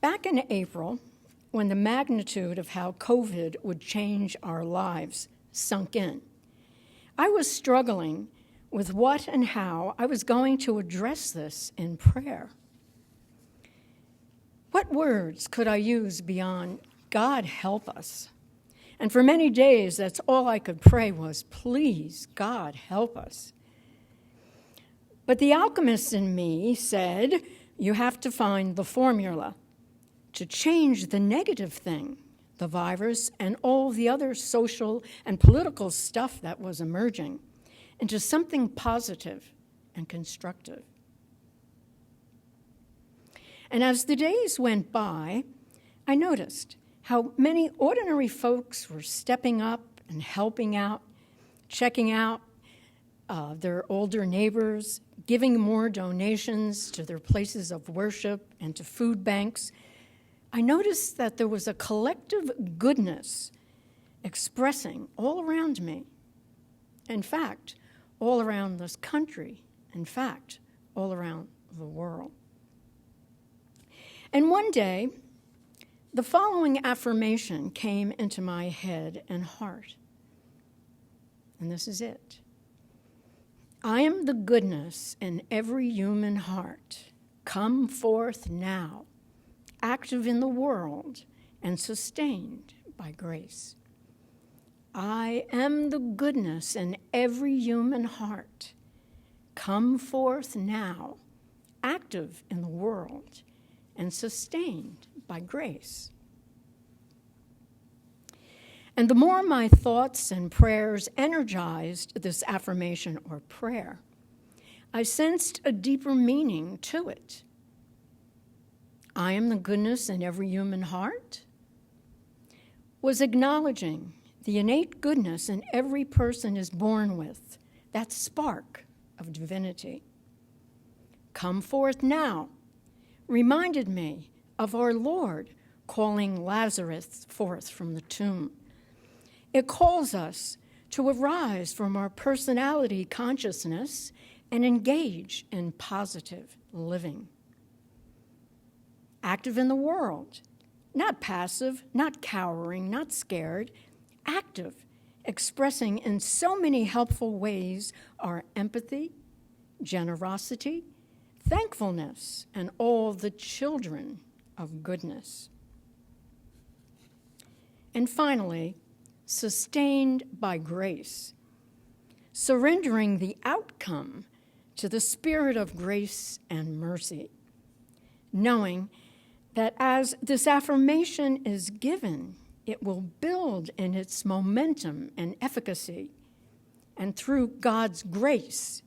Back in April, when the magnitude of how COVID would change our lives sunk in, I was struggling with what and how I was going to address this in prayer. What words could I use beyond, God help us? And for many days, that's all I could pray was, please, God help us. But the alchemist in me said, you have to find the formula to change the negative thing, the virus and all the other social and political stuff that was emerging, into something positive and constructive. And as the days went by, I noticed how many ordinary folks were stepping up and helping out, checking out their older neighbors, giving more donations to their places of worship and to food banks. I noticed that there was a collective goodness expressing all around me. In fact, all around this country. In fact, all around the world. And one day, the following affirmation came into my head and heart. And this is it. I am the goodness in every human heart. Come forth now, active in the world and sustained by grace. I am the goodness in every human heart. Come forth now, active in the world and sustained by grace. And the more my thoughts and prayers energized this affirmation or prayer, I sensed a deeper meaning to it. I am the goodness in every human heart was acknowledging the innate goodness in every person is born with, that spark of divinity. Come forth now reminded me of our Lord calling Lazarus forth from the tomb. It calls us to arise from our personality consciousness and engage in positive living. Active in the world, not passive, not cowering, not scared, active, expressing in so many helpful ways our empathy, generosity, thankfulness, and all the children of goodness. And finally, sustained by grace, surrendering the outcome to the Spirit of grace and mercy, knowing that as this affirmation is given, it will build in its momentum and efficacy, and through God's grace,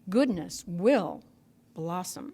goodness will blossom.